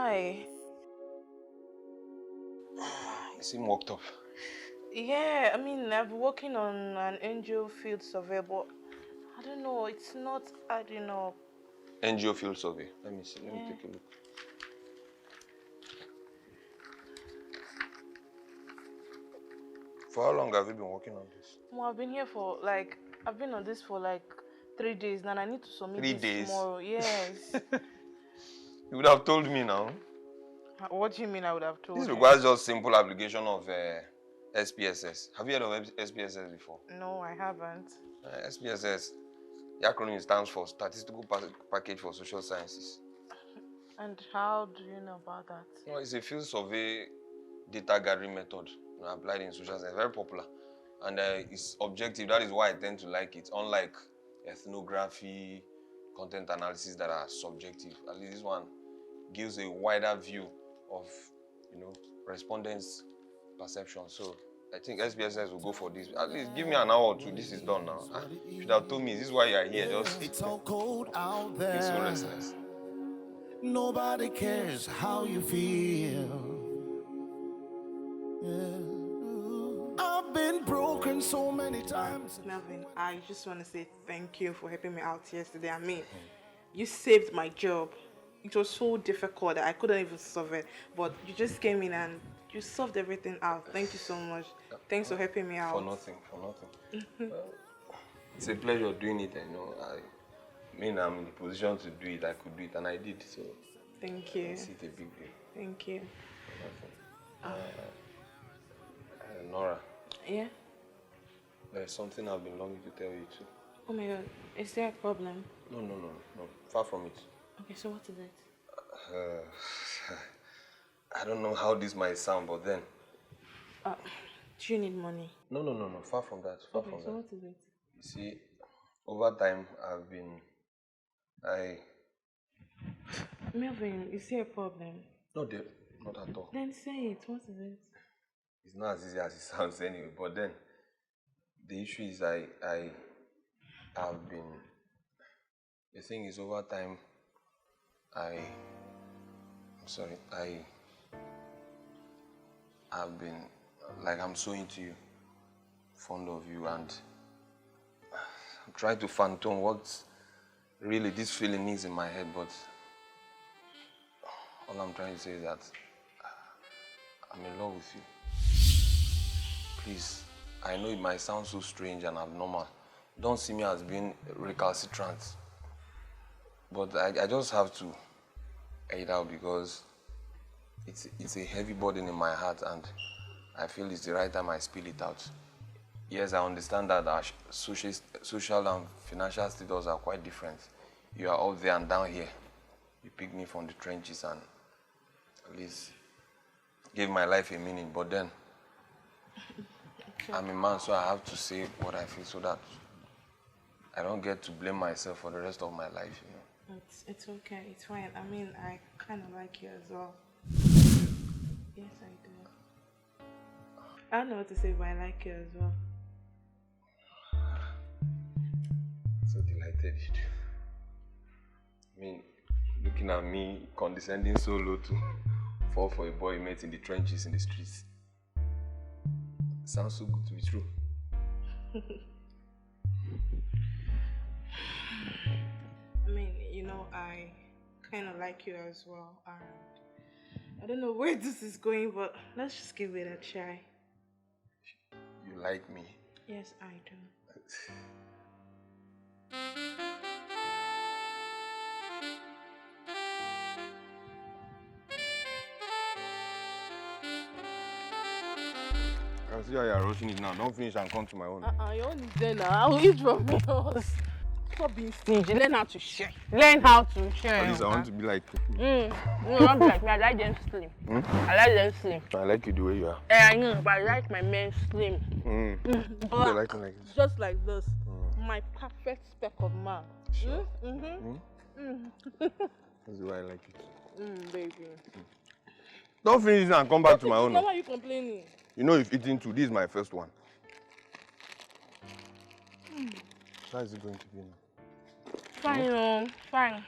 Why? You seem worked up. Yeah, I mean, I've been working on an NGO field survey, but I don't know, it's not adding up. NGO field survey. Let me see. Let me take a look. For how long have you been working on this? Well, I've been on this for like 3 days now, and I need to submit 3 this days? tomorrow. Yes. You would have told me now. What do you mean I would have told This you? requires just simple application of SPSS. Have you heard of SPSS before? No, I haven't. SPSS, the acronym stands for Statistical Package for Social Sciences. And how do you know about that? No, it's a field survey data gathering method applied in social science. Very popular. And it's objective. That is why I tend to like it. Unlike ethnography, content analysis that are subjective. At least this one gives a wider view of, respondents' perception. So I think SPSS will go for this. At least give me an hour or two. This is done now. You should have told me. This is why you are here. Just it's so cold out there. Feel so restless. Nobody cares how you feel. Yeah. I've been broken so many times. Melvin, I just want to say thank you for helping me out yesterday. I mean, you saved my job. It was so difficult that I couldn't even solve it. But you just came in and you solved everything out. Thank you so much. Thanks for helping me out. For nothing. It's a pleasure doing it. I'm in the position to do it. I could do it, and I did. So thank you. It's a big deal. Thank you. Nora. Yeah? There's something I've been longing to tell you too. Oh my God, is there a problem? No. Far from it. Okay, so what is it? I don't know how this might sound, but then. Do you need money? No. Far from that. Okay, so what is it? You see, over time, Melvin, is there a problem? No, dear, not at all. Then say it. What is it? It's not as easy as it sounds anyway. But then, the issue is the thing is, over time, I've been, I'm so into you, fond of you, and I'm trying to phantom what really this feeling is in my head, but all I'm trying to say is that I'm in love with you. Please, I know it might sound so strange and abnormal. Don't see me as being recalcitrant. But I just have to air it out because it's a heavy burden in my heart, and I feel it's the right time I spill it out. Yes, I understand that our social and financial status are quite different. You are up there and down here. You picked me from the trenches and at least gave my life a meaning. But then, I'm a man, so I have to say what I feel so that I don't get to blame myself for the rest of my life, It's okay, it's fine. I mean, I kind of like you as well. Yes, I do. I don't know what to say, but I like you as well. So delighted you do. I mean, looking at me condescending so low to fall for a boy you met in the trenches in the streets. Sounds so good to be true. I mean, I kind of like you as well, and I don't know where this is going, but let's just give it a try. You like me? Yes, I do. I can see how you are rushing it now. Don't finish and come to my own. Your own is there now. I will eat from yours. Stop being stingy. Learn how to share. Learn how to share. At least I want to be like you. No, not be like me. I like them slim. I like them slim. I like you the way you are. I know, but I like my men slim. But you like me like this? Just like this. My perfect speck of man. Sure. That's why I like it. Baby. Don't finish and come back to my own. Why are you complaining? You know, if eating two, this is my first one. How is it going to be now? Fine, fine.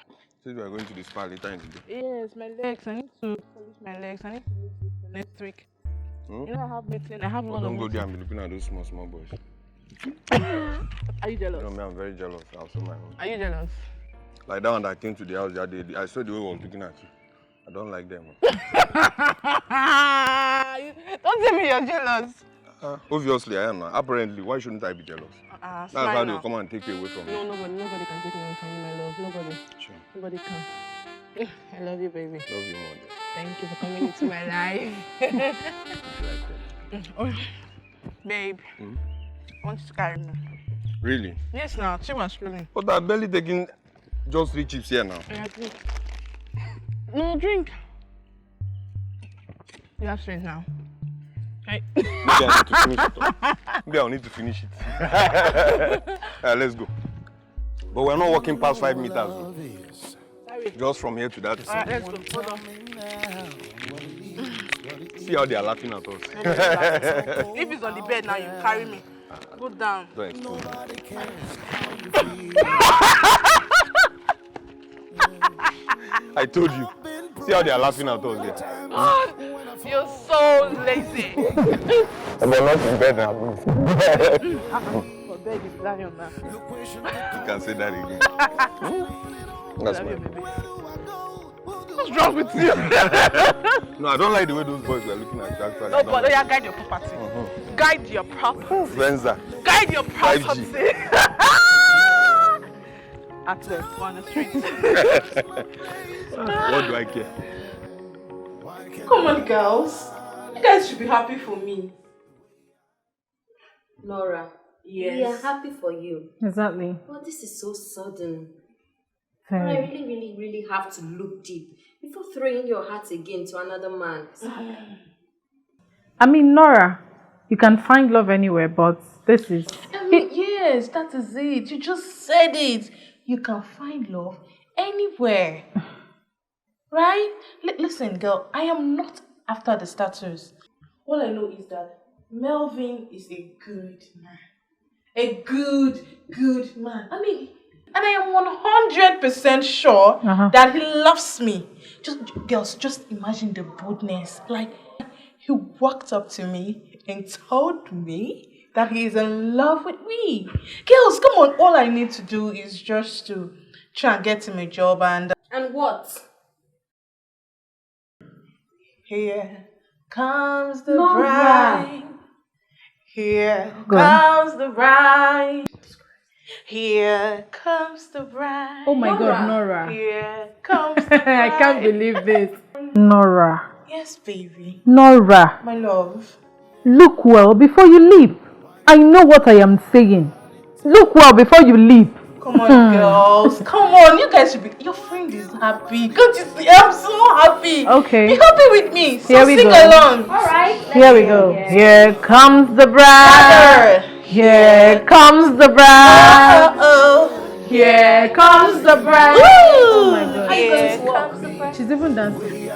Since we are going to the spa later in the day. Yes, my legs. I need to polish my legs. I need to do this the next week. Hmm? You know, I have meeting. I have a But lot of don't go there meeting. and be looking at those small boys. Are you jealous? You know me, I'm very jealous. I also my own. Are you jealous? Like that one that came to the house the other day. I saw the way he was looking at you. I don't like them. Don't tell me you're jealous. Obviously, I am now. Apparently, why shouldn't I be jealous? That's how they'll come and take you away from me. No, nobody can take me away from you, my love. Nobody. Sure. Nobody can. I love you, baby. Love you more. Thank you for coming into my life. Babe, I want you to carry me. Really? Yes, now. She was feeling. But I'm barely taking just 3 chips here now. Yeah, drink. No, drink. You have strength now. Right. Maybe I need to finish it. Maybe I'll need to finish it. Let's go. But we're not walking past 5 meters. Though. Just from here to that. Alright, let's go. Hold on. See how they are laughing at us. If it's on the bed now, you carry me. Go down. Don't explain. I told you. See how they are laughing at us there. God, you're so lazy. But not in bed now. For bed is lion now. You can say that again. That's my baby. What's wrong with you? No, I don't like the way those boys were looking at you actually. No, but yeah, guide your property. Guide your property. Venza. Guide your 5G. property. At the on the street. What do I care? Come on, girls. You guys should be happy for me. Nora, Yes. we are happy for you. Exactly. But this is so sudden. Very. I really have to look deep before throwing your heart again to another man. I mean, Nora, you can find love anywhere, but this is... Yes, that is it. You just said it. You can find love anywhere. Right? Listen, girl, I am not after the status. All I know is that Melvin is a good man. A good man. I mean, and I am 100% sure that he loves me. Girls, just imagine the boldness. Like, he walked up to me and told me that he is in love with me. Girls, come on. All I need to do is just to try and get him a job and... And what? Here comes the Nora. bride. Here Go on. comes the bride. Here comes the bride. Oh my God, Nora. Here comes the bride. I can't believe this. Nora. Yes, baby. Nora. My love. Look well before you leave. I know what I am saying. Look well before you leave. Come on, girls. Come on. You guys should be... Your friend is happy. Can't you see? I'm so happy. Okay. Be happy with me. So Here we sing go. along. Alright. Here we go. Here comes the bride. Father. Here comes the bride. Uh-oh. Here comes the bride. Woo! Oh my God. Here comes the bride. She's even dancing.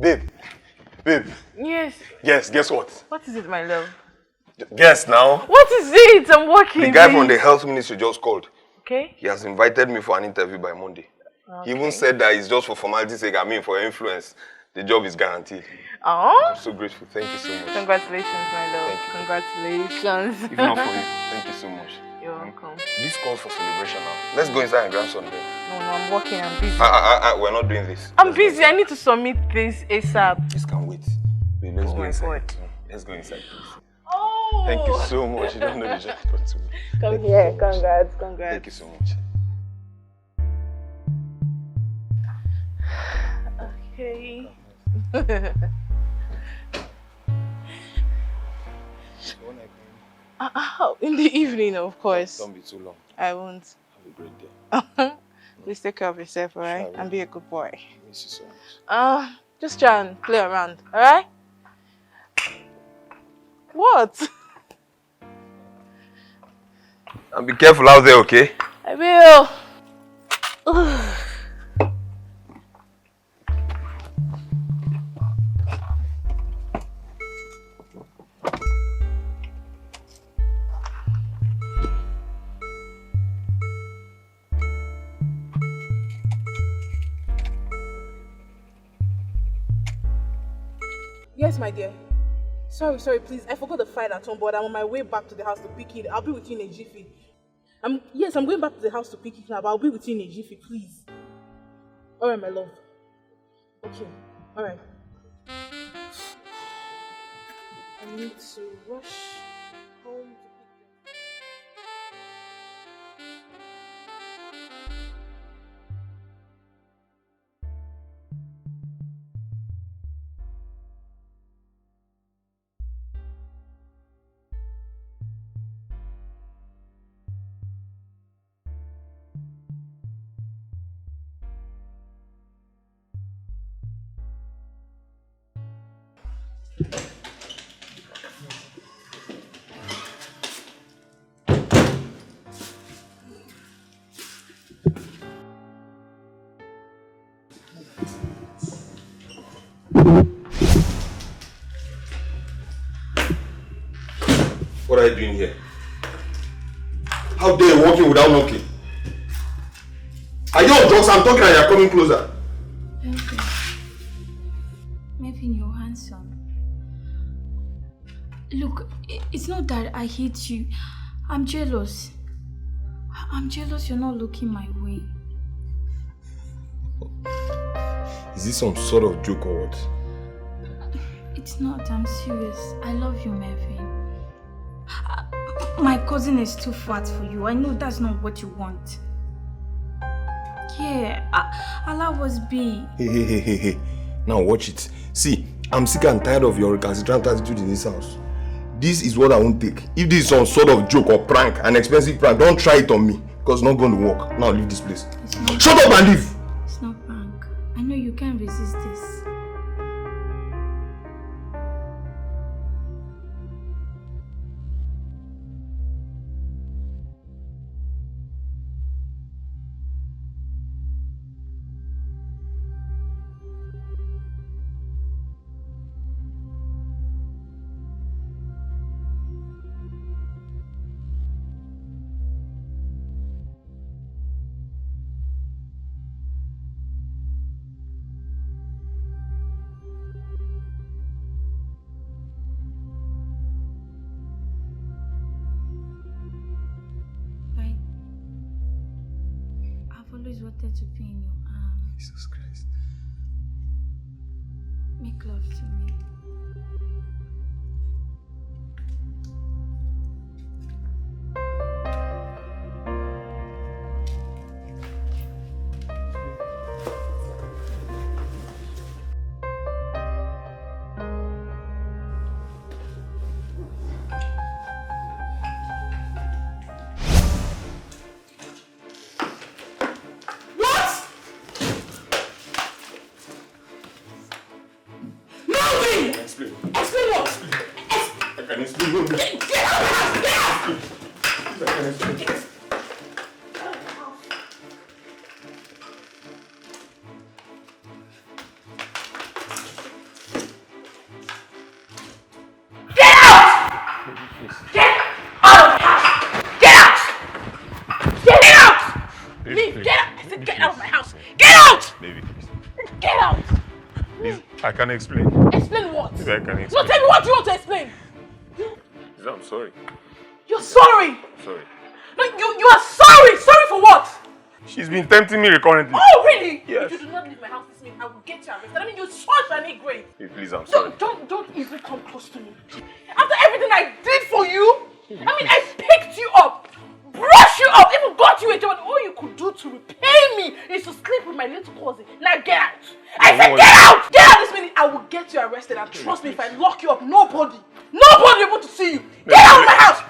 Babe. Babe. Yes. Yes, guess what? What is it, my love? Guess now. What is it? I'm working. The guy from the health ministry just called. Okay. He has invited me for an interview by Monday. Okay. He even said that it's just for formality's sake, for influence. The job is guaranteed. Oh. I'm so grateful. Thank you so much. Congratulations, my love. Thank you. Congratulations. If not for you, thank you so much. You're welcome. This calls for celebration now. Let's go inside and grab something. No, I'm working. I'm busy. We're not doing this. I'm busy. I need to submit this ASAP. This can wait. Wait, let's go inside. God. Let's go inside, please. Oh. Thank you so much. You don't know the job to me. Come here. Congrats. Thank you so much. Okay. In the evening, of course. Don't be too long. I won't. Have a great day. Please take care of yourself, alright? And be a good boy. Miss you so much. Just try and play around, alright? What? And be careful out there, okay? I will. Ugh. Yes, my dear. Sorry, please. I forgot the file at home, but I'm on my way back to the house to pick it. I'll be with you in a jiffy. I'm going back to the house to pick it now, but I'll be with you in a jiffy, please. Alright, my love. Okay, alright. I need to rush home to pick them. What are you doing here? How dare you walk in without knocking? Are you on drugs? I'm talking and you're coming closer. Okay. Maybe you're handsome. Look, it's not that I hate you. I'm jealous. I'm jealous you're not looking my way. Is this some sort of joke or what? It's not, I'm serious. I love you, Mervyn. My cousin is too fat for you. I know that's not what you want. Yeah, allow us be. Hey. Now watch it. See, I'm sick and tired of your recalcitrant attitude in this house. This is what I won't take. If this is some sort of joke or prank, an expensive prank, don't try it on me. Because it's not going to work. Now leave this place. Shut up and leave! It's not prank. I know you can't resist this. Always wanted to be in your arms. Jesus Christ. Make love to me. Get out! Please, I can explain. Explain what? Maybe I can No, explain. tell me what you want to explain. Please, I'm sorry. You're sorry. Sorry. No, you are sorry. Sorry for what? She's been tempting me recurrently. Oh, really? Yes. If you do not leave my house this minute, I will get you arrested. I mean, you're such an ingrate. Hey, please, I'm sorry. Don't even come close to me. After everything I did for you, I mean, I picked you up, brushed you up, even got you a job. All you could do to repay me is to sleep with my little cousin. Now get out. I said get out! Get out this minute. I will get you arrested, and trust me, if I lock you up, nobody will be able to see you. Get out of my house.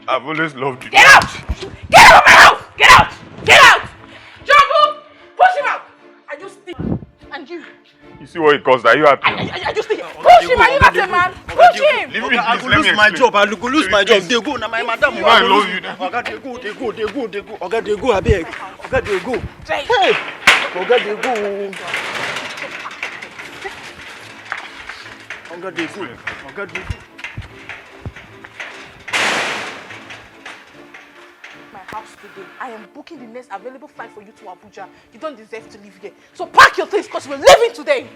I've always loved you. Get out! Get out of my house! Get out! Get out! Jungle! Push him out! I just think. And you. You see what it costs? Are you happy? I just think. Push him! Are you not a man? Push him! Leave me, I please. go Let me lose my explain. job. I go lose my job. They go. Now my madam. You know I love you. Oga, they go. Oga, they go. Abeg. Oga, they go. Hey. Oga, they go. Oga, they go. Oga, they go. My house today. I am booking the next available flight for you to Abuja. You don't deserve to live here. So pack your things because we're leaving today.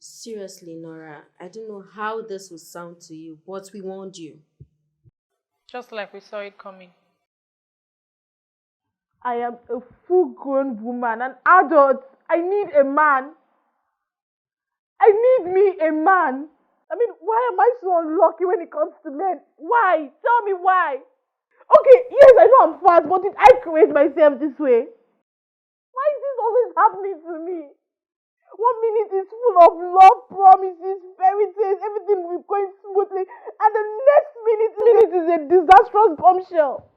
Seriously, Nora, I don't know how this will sound to you, but we warned you. Just like we saw it coming. I am a full-grown woman, an adult. I need a man. I need me a man. I mean, why am I so unlucky when it comes to men? Why? Tell me why. Okay, yes, I know I'm fat, but did I create myself this way? Why is this always happening to me? 1 minute is full of love promises, fairy tales, everything will be going smoothly, and the next minute is a disastrous bombshell.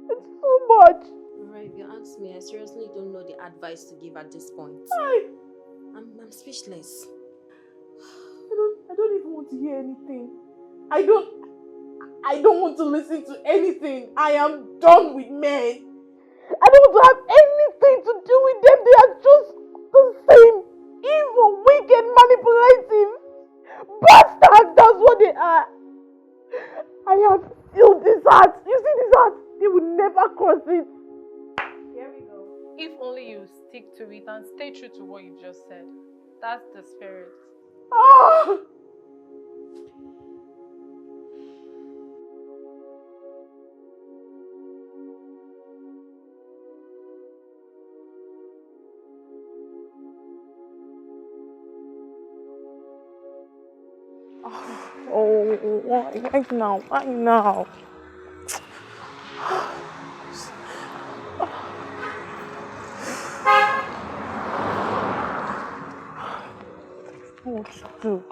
It's too much. Alright, if you ask me, I seriously don't know the advice to give at this point. I'm speechless. I don't even want to hear anything. I don't want to listen to anything. I am done with men. I don't want to have anything to do with them. They are just the same. Evil, wicked, manipulative bastards. That's what they are. I have sealed this heart. You see this heart? They will never cross it. Here we go. If only you stick to it and stay true to what you just said. That's the spirit. Ah! Oh, why now? Why now? What to do?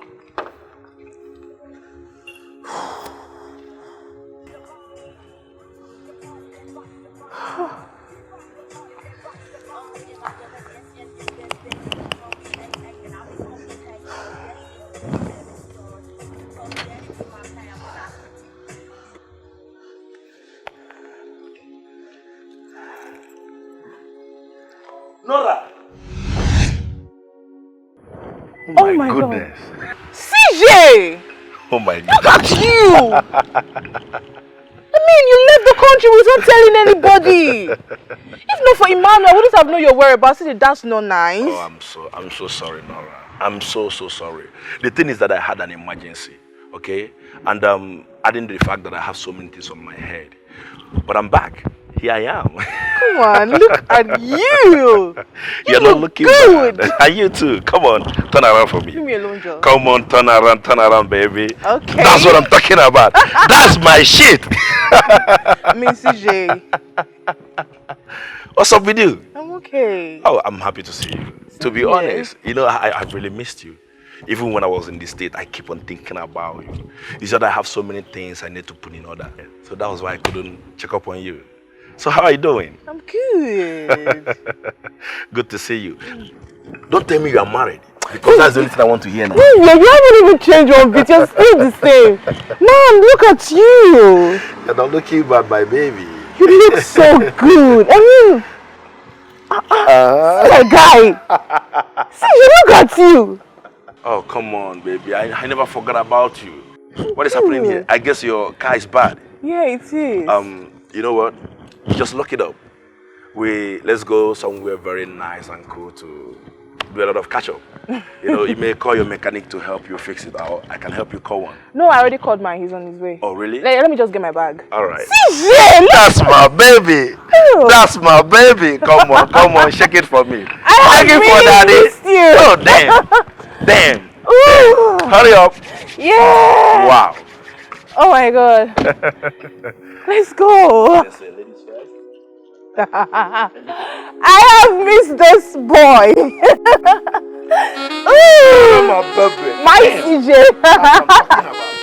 Nora. Oh my goodness. God. CJ! Oh my God. Look at you! I mean, you left the country without telling anybody. If not for Emmanuel, I wouldn't have known your whereabouts. That's not nice. Oh, I'm so sorry, Nora. I'm so sorry. The thing is that I had an emergency, okay? And adding to the fact that I have so many things on my head. But I'm back. Here I am. Come on, look at you. You're not looking good. bad. Are you too? Come on, turn around for me. Leave me alone, Joe. Come on, turn around, baby. Okay. That's what I'm talking about. That's my shit. I mean, CJ. What's up with you? I'm okay. Oh, I'm happy to see you. To be honest, you know, I've really missed you. Even when I was in the state, I keep on thinking about you. It's that I have so many things I need to put in order. So that was why I couldn't check up on you. So how are you doing? I'm good. Good to see you. Don't tell me you are married, because that's the only thing I want to hear now. You haven't even changed one bit. You're still the same. Man, look at you. You're not looking bad, my baby. You look so good. I mean, see a guy. See, look at you. Oh, come on, baby. I never forgot about you. What is happening here? I guess your car is bad. Yeah, it is. You know what? Just lock it up. Let's go somewhere very nice and cool to do a lot of catch up. You may call your mechanic to help you fix it out. I can help you call one. No, I already called mine. He's on his way. Oh, really? Let me just get my bag. All right. CJ! That's my baby. That's my baby. Come on, shake it for me. Shake it for daddy. You. Oh, damn. Hurry up. Yeah. Wow. Oh my God. Let's go. I have missed this boy. Ooh, My baby. my Damn. CJ. That's what I'm talking about.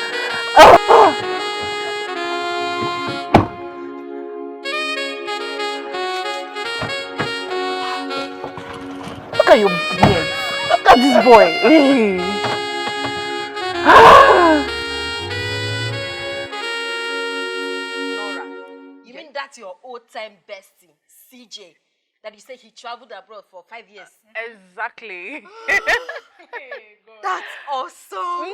Look at your beard. Look at this boy. Nora, you mean that's your old-time bestie, CJ, that you say he traveled abroad for 5 years? Exactly. That's awesome.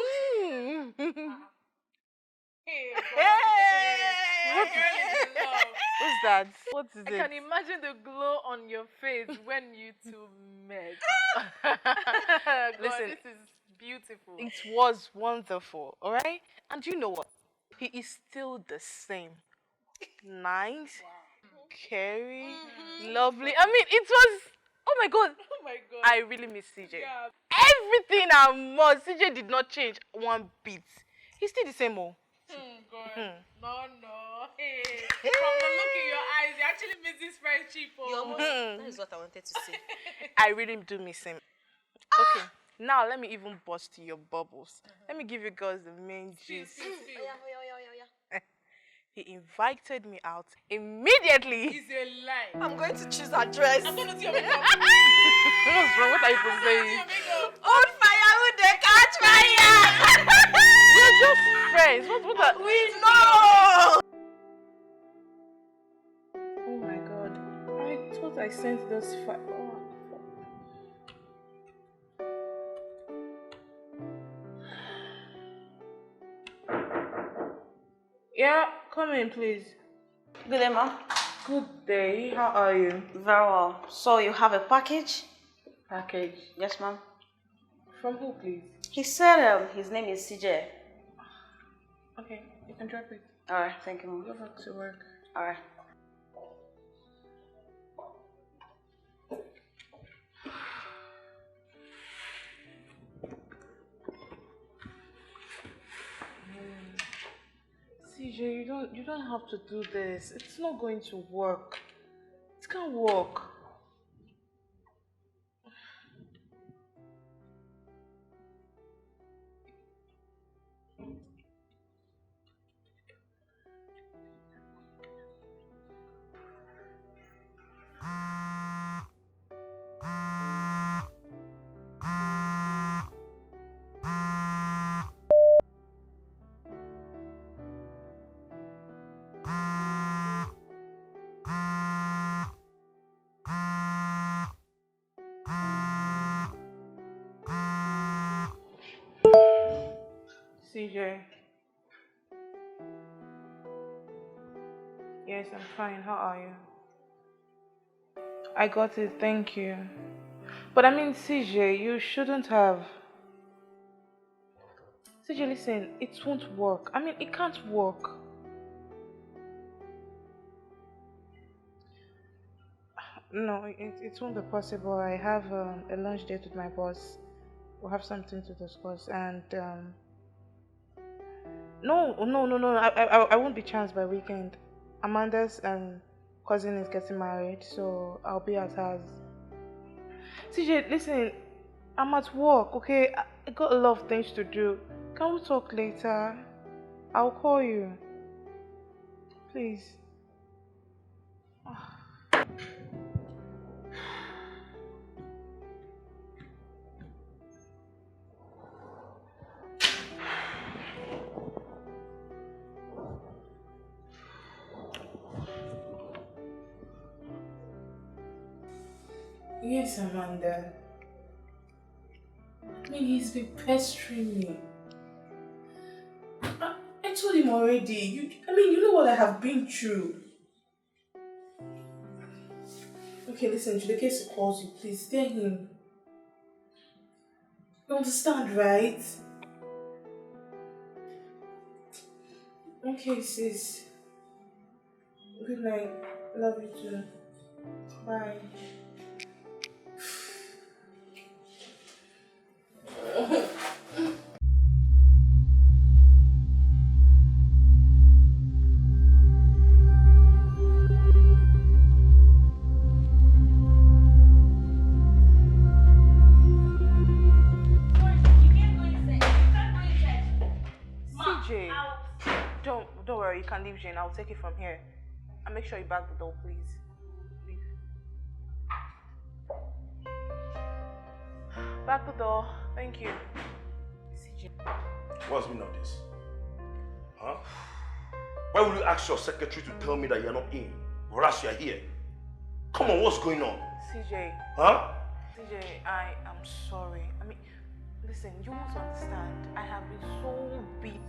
Who's that? What is I it? can imagine the glow on your face when you two met. Listen, this is beautiful. it was wonderful, all right? And you know what? He is still the same. Nice, caring, lovely. I mean, it was, oh my God. Oh my God. I really miss CJ. Yeah. Everything and more. CJ did not change one bit. He's still the same, oh. God. No. Hey. From the look in your eyes, you actually miss this friendship. That is what I wanted to say. I really do miss him. Okay, now let me even bust your bubbles. Let me give you girls the main gist. Yeah. He invited me out immediately. It's a lie. I'm going to choose a dress. I'm going to see your makeup. What's wrong? What are you supposed to say? On firewood, they catch fire. We're just friends. What are We know. Oh my God. I thought I sent those files. Yeah, come in, please. Good day, ma'am. Good day. How are you? Very well. So you have a package? Package. Yes, ma'am. From who, please? He said his name is CJ. Okay, you can drop it. All right, thank you, ma'am. Go back to work. All right. CJ, you don't have to do this. It's not going to work. It can't work. CJ. Yes, I'm fine. How are you? I got it, thank you. But I mean, CJ, you shouldn't have. CJ, listen, it won't work. I mean, it can't work. No, it won't be possible. I have a lunch date with my boss. We'll have something to discuss, and no. I won't be chanced by weekend. Amanda's cousin is getting married, so I'll be at hers. CJ, listen, I'm at work, okay? I got a lot of things to do. Can we talk later? I'll call you. Please. Yes, Amanda. mean, he's been pestering me. I told him already. You know what I have been through. Okay, listen, in the case he calls you, please tell him. You understand, right? Okay, sis. Good night. Love you too. Bye. CJ, don't worry, you can leave Jane. I'll take it from here. And make sure you back the door, please. Leave. Back the door. Thank you. CJ. What's the meaning of this? Huh? Why would you ask your secretary to tell me that you're not in, whereas you're here? Come on, what's going on? CJ. Huh? CJ, I am sorry. I mean, listen, you must understand. I have been so busy.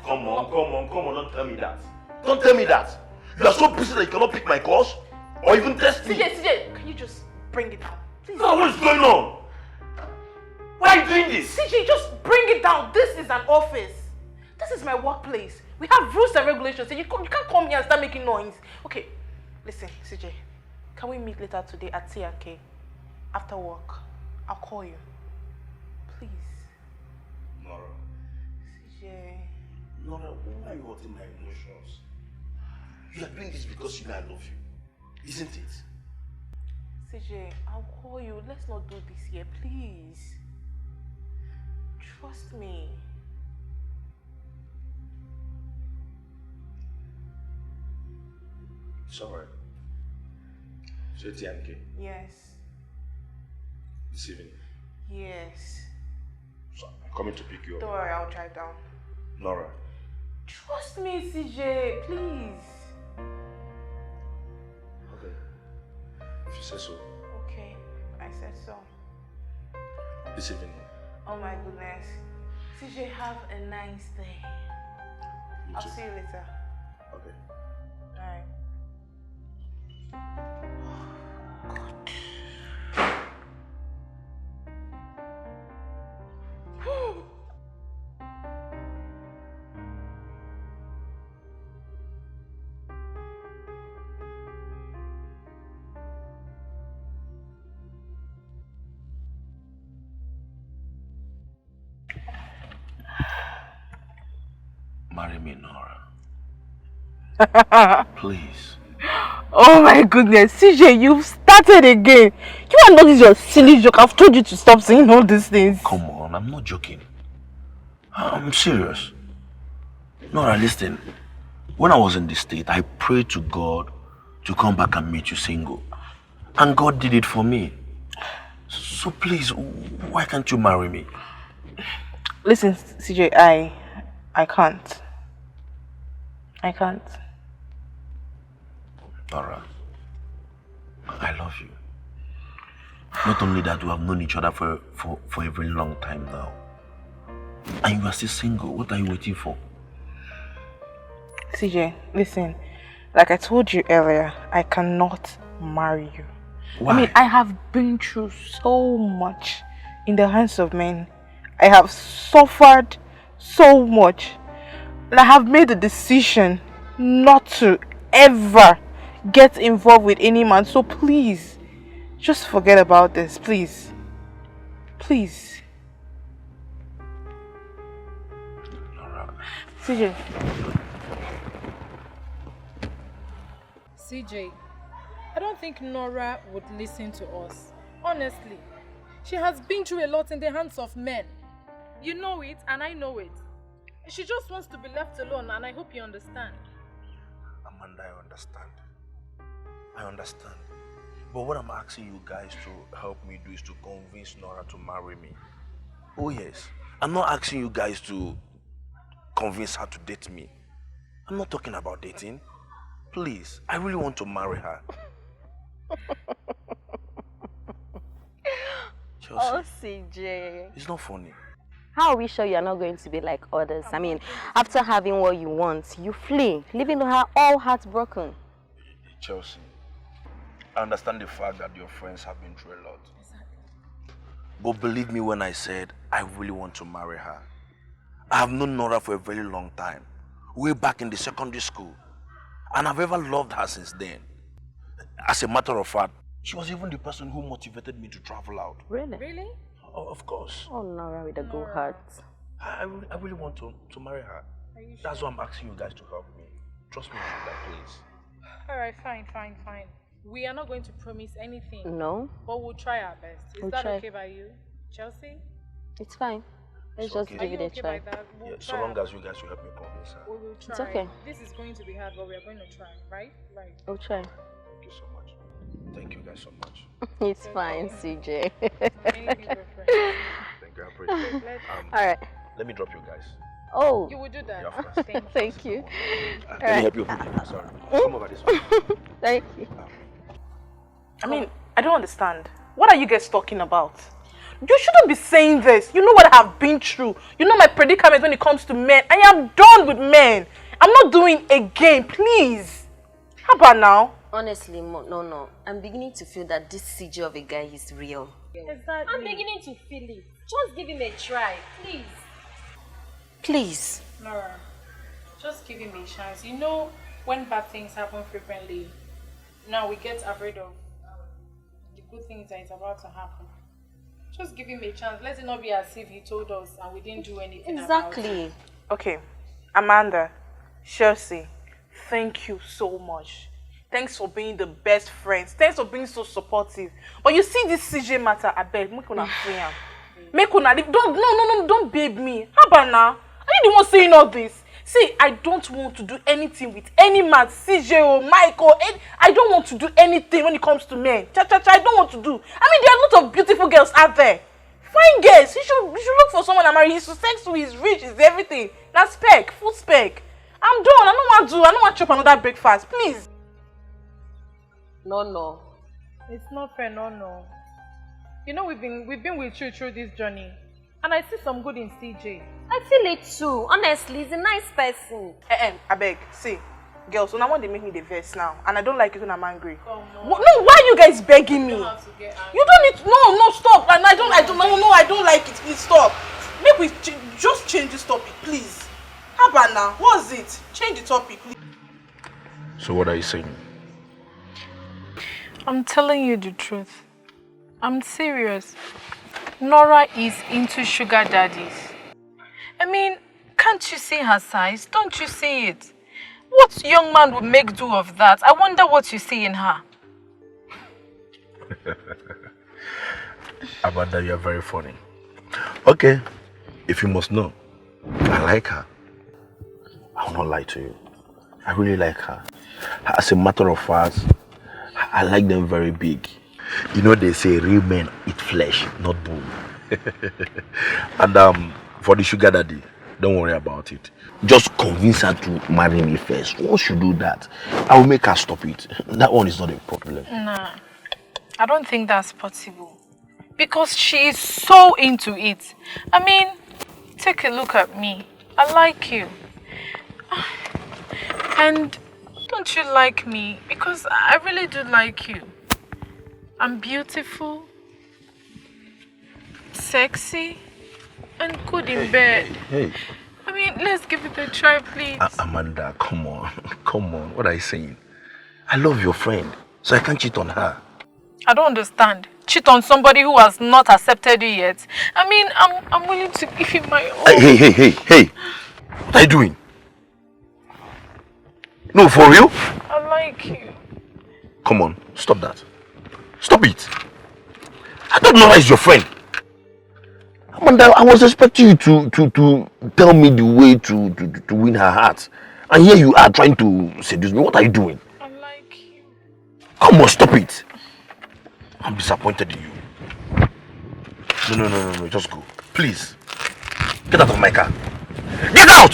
Come on, don't tell me that. Don't tell me that. You are so busy that you cannot pick my calls or even test me. CJ, can you just bring it down? Please. No, what is going on? Why are you doing this? CJ, just bring it down. This is an office. This is my workplace. We have rules and regulations. You can't come here and start making noise. Okay, listen, CJ. Can we meet later today at TRK? After work. I'll call you. Please. Nora. CJ. Nora, why are you hurting my emotions? You are doing this because you know I love you. Isn't it? CJ, I'll call you. Let's not do this here, please. Trust me. It's alright. So it's TMK? Yes. This evening? Yes. So I'm coming to pick you up. Don't worry, I'll drive down. Nora. Trust me, CJ, please. Okay. If you say so. Okay, I said so. This evening. Oh my goodness. CJ, have a nice day. I'll see you later. Okay. Alright. Marry me, Nora. Please. Oh my goodness, CJ, you've started again. You are not this your silly joke. I've told you to stop saying all these things. Come on, I'm not joking. I'm serious. Nora, listen. When I was in the state, I prayed to God to come back and meet you single. And God did it for me. So please, why can't you marry me? Listen, CJ, I can't. I can't. Nora, I love you. Not only that, we have known each other for a very long time now. And you are still single. What are you waiting for? CJ, listen. Like I told you earlier, I cannot marry you. Why? I mean, I have been through so much in the hands of men. I have suffered so much. And I have made the decision not to ever get involved with any man. So please, just forget about this, please. Please. Nora. CJ. CJ, I don't think Nora would listen to us. Honestly, she has been through a lot in the hands of men. You know it, and I know it. She just wants to be left alone, and I hope you understand. Amanda, I understand. I understand. But what I'm asking you guys to help me do is to convince Nora to marry me. Oh yes. I'm not asking you guys to convince her to date me. I'm not talking about dating. Please, I really want to marry her. Chelsea, Oh, CJ. it's not funny. How are we sure you're not going to be like others? I mean, after having what you want, you flee, leaving her all heartbroken. Chelsea, I understand the fact that your friends have been through a lot. But believe me when I said I really want to marry her. I have known Nora for a very long time, way back in the secondary school. And I've ever loved her since then. As a matter of fact, she was even the person who motivated me to travel out. Really? Really? Oh, of course. Oh, Nora with a good heart. I really want to marry her. That's why I'm asking you guys to help me. Trust me on that, please. Alright, fine. We are not going to promise anything. No. But we'll try our best. Is that okay by you, Chelsea? It's fine. Let's just give it a try. We'll so long as you guys will help me convince her. We will try. It's okay. This is going to be hard, but we are going to try, right? Right. We'll try. Thank you so much. Thank you guys so much. It's fine, CJ. Thank you, I appreciate it. Alright. Let me drop you guys. Oh. You will do that. Yeah, of course. Thank you. Let me help you open it. Sorry. Come over this way. Thank you. I mean, I don't understand. What are you guys talking about? You shouldn't be saying this. You know what I have been through. You know my predicament when it comes to men. I am done with men. I'm not doing again, please. How about now? Honestly, no. I'm beginning to feel that this CJ of a guy is real. Exactly. I'm beginning to feel it. Just give him a try, please. Please. Nora, just give him a chance. You know, when bad things happen frequently, now we get afraid of the good things that is about to happen. Just give him a chance. Let it not be as if he told us and we didn't do anything about it. Okay, Amanda, Chelsea, thank you so much. Thanks for being the best friends. Thanks for being so supportive. But you see this CJ matter, I beg, make una free am. Make una leave. Don't babe me. How about now? Are you the one saying all this? See, I don't want to do anything with any man, CJ or Mike or any, I don't want to do anything when it comes to men. I don't want to do. I mean, there are a lot of beautiful girls out there. Fine girls. You should look for someone to marry. He's successful, he's rich, he's everything. That's spec, full spec. I'm done. I don't want to chop another breakfast, please. No. It's not fair, no. You know, we've been with you through this journey. And I see some good in CJ. I feel it too. Honestly, he's a nice person. I beg. See, girls, so now they make me the verse now. And I don't like it when I'm angry. Oh, no. No, why are you guys begging me? You don't have to get angry. You don't need to, no, stop. And I don't like it. Please stop. Make we just change this topic, please. How about now? What's it? Change the topic, please. So what are you saying? I'm telling you the truth. I'm serious. Nora is into sugar daddies. I mean, can't you see her size? Don't you see it? What young man would make do of that? I wonder what you see in her. Amanda, you're very funny. Okay, if you must know, I like her. I will not lie to you. I really like her. As a matter of fact, I like them very big. You know they say real men eat flesh, not bone. And for the sugar daddy, don't worry about it. Just convince her to marry me first. Once you do that, I will make her stop it. That one is not a problem. Nah, I don't think that's possible. Because she is so into it. I mean, take a look at me. I like you. And don't you like me? Because I really do like you. I'm beautiful, sexy, and good in bed. Hey. I mean, let's give it a try, please. Amanda, come on. Come on. What are you saying? I love your friend, so I can't cheat on her. I don't understand. Cheat on somebody who has not accepted you yet. I mean, I'm willing to give you my all. Hey. What are you doing? No, for real? I like you. Come on, stop that. Stop it. I don't know why is your friend. Amanda, I was expecting you to tell me the way to win her heart. And here you are trying to seduce me. What are you doing? I like you. Come on, stop it. I'm disappointed in you. No, just go. Please. Get out of my car. Get out!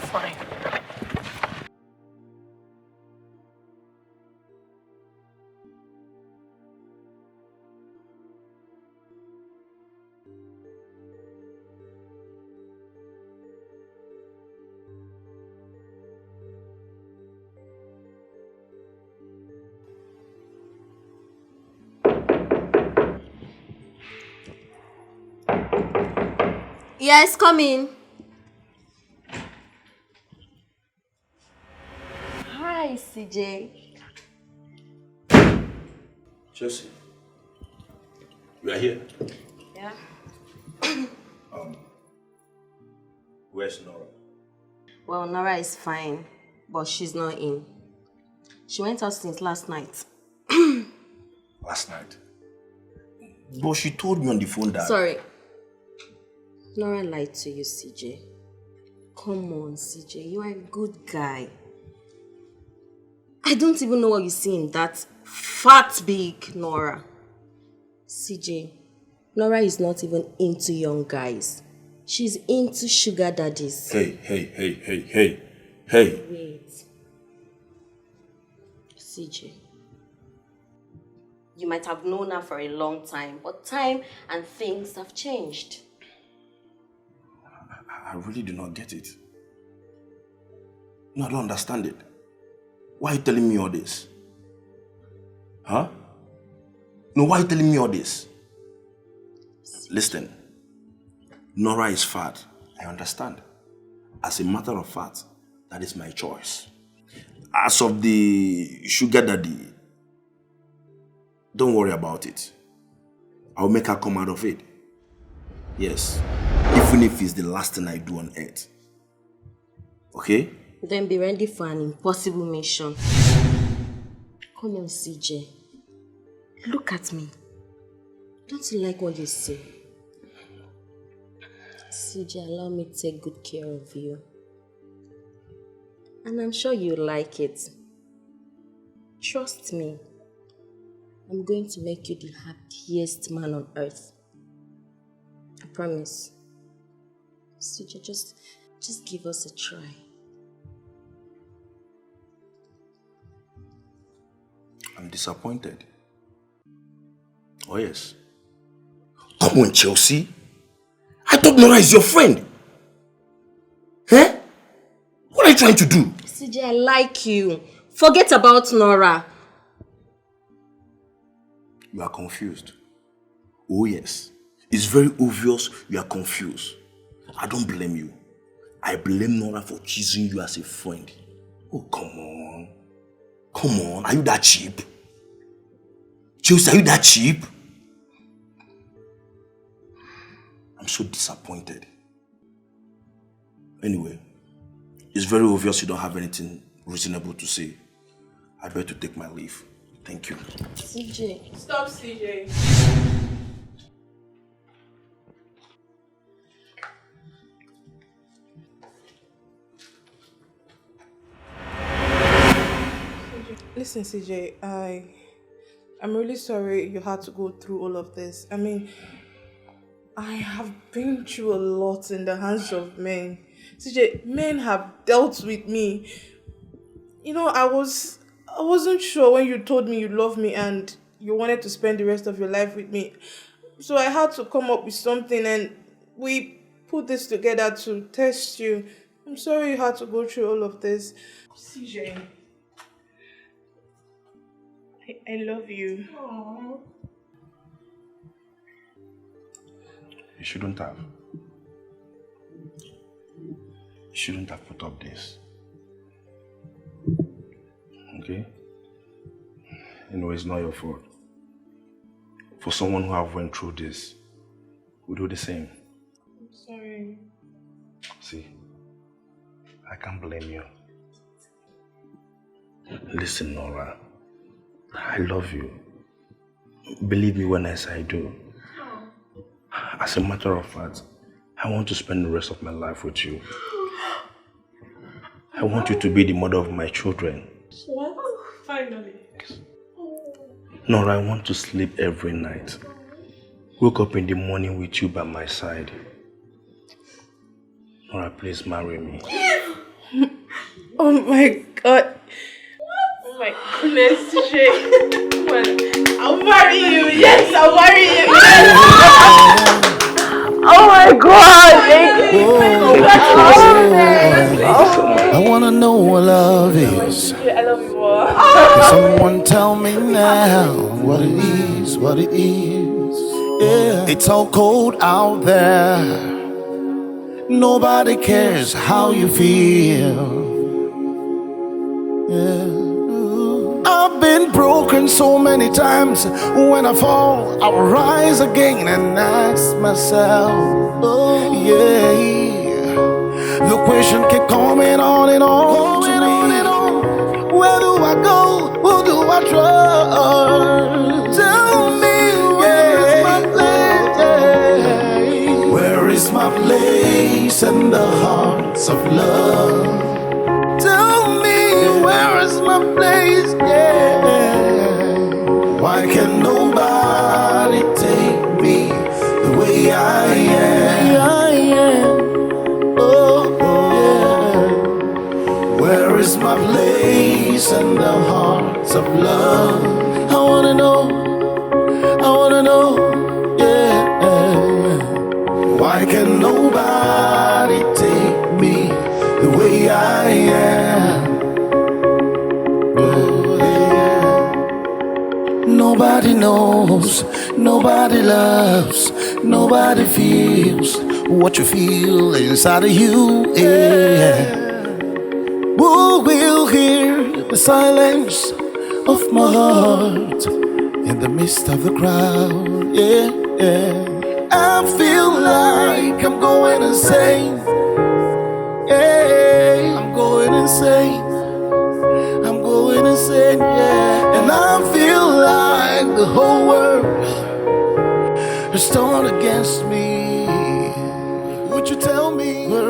Fine. Yes, come in. Hi, CJ. Chelsea, you are here. Yeah. Where's Nora? Well, Nora is fine, but she's not in. She went out since last night. Last night? But she told me on the phone that... Sorry. Nora lied to you, CJ. Come on, CJ. You are a good guy. I don't even know what you see in that fat, big Nora. CJ, Nora is not even into young guys. She's into sugar daddies. Hey. Wait. CJ. You might have known her for a long time, but time and things have changed. I really do not get it. No, I don't understand it. Why are you telling me all this? Huh? No, why are you telling me all this? Listen, Nora is fat. I understand. As a matter of fact, that is my choice. As of the sugar daddy, don't worry about it. I'll make her come out of it. Yes. Even if it's the last thing I do on earth. Okay? Then be ready for an impossible mission. Come on, CJ. Look at me. Don't you like what you see? CJ, allow me to take good care of you. And I'm sure you like it. Trust me. I'm going to make you the happiest man on earth. I promise. CJ, just give us a try. I'm disappointed. Oh yes. Come on, Chelsea. I thought Nora is your friend. Huh? What are you trying to do? CJ, I like you. Forget about Nora. You are confused. Oh yes. It's very obvious you are confused. I don't blame you. I blame Nora for choosing you as a friend. Oh, come on. Come on. Are you that cheap? Chelsea, are you that cheap? I'm so disappointed. Anyway, it's very obvious you don't have anything reasonable to say. I'd better take my leave. Thank you. CJ. Stop, CJ. Listen, CJ, I'm really sorry you had to go through all of this. I mean, I have been through a lot in the hands of men. CJ, men have dealt with me. You know, I wasn't sure when you told me you love me and you wanted to spend the rest of your life with me. So I had to come up with something and we put this together to test you. I'm sorry you had to go through all of this. CJ, I love you. Aww. You shouldn't have. You shouldn't have put up this. Okay? You know, it's not your fault. For someone who have went through this, we do the same. I'm sorry. See, I can't blame you. Listen, Nora. I love you. Believe me when I say I do. As a matter of fact, I want to spend the rest of my life with you. I want you to be the mother of my children. What? Finally. Nora, I want to sleep every night. Wake up in the morning with you by my side. Nora, please marry me. Oh my God. Oh my goodness, CJ. Come on. I'll marry you. Yes, I'll marry you. Yes. Oh my God. Thank you. I wanna know what love is. I love you more. Can someone tell me now what it is, what it is? Yeah. It's all cold out there. Nobody cares how you feel. Yeah. I've been broken so many times. When I fall, I'll rise again and ask myself, oh yeah. The question keep coming on and on to me. Where do I go? Who do I trust? Tell me, where is my place? Yeah. Where is my place in the hearts of love? Tell me, where is my place? Yeah. Why can nobody take me the way I am? Oh, yeah. Where is my place in the hearts of love? I wanna know, yeah. Why can nobody take me the way I am? Oh, yeah. Nobody knows, nobody loves, nobody feels what you feel inside of you. Yeah. Who will hear the silence of my heart in the midst of the crowd? Yeah, yeah. I feel like I'm going insane. Yeah, I'm going insane. I'm going insane, yeah. And I feel like the whole world is torn against me. Would you tell me where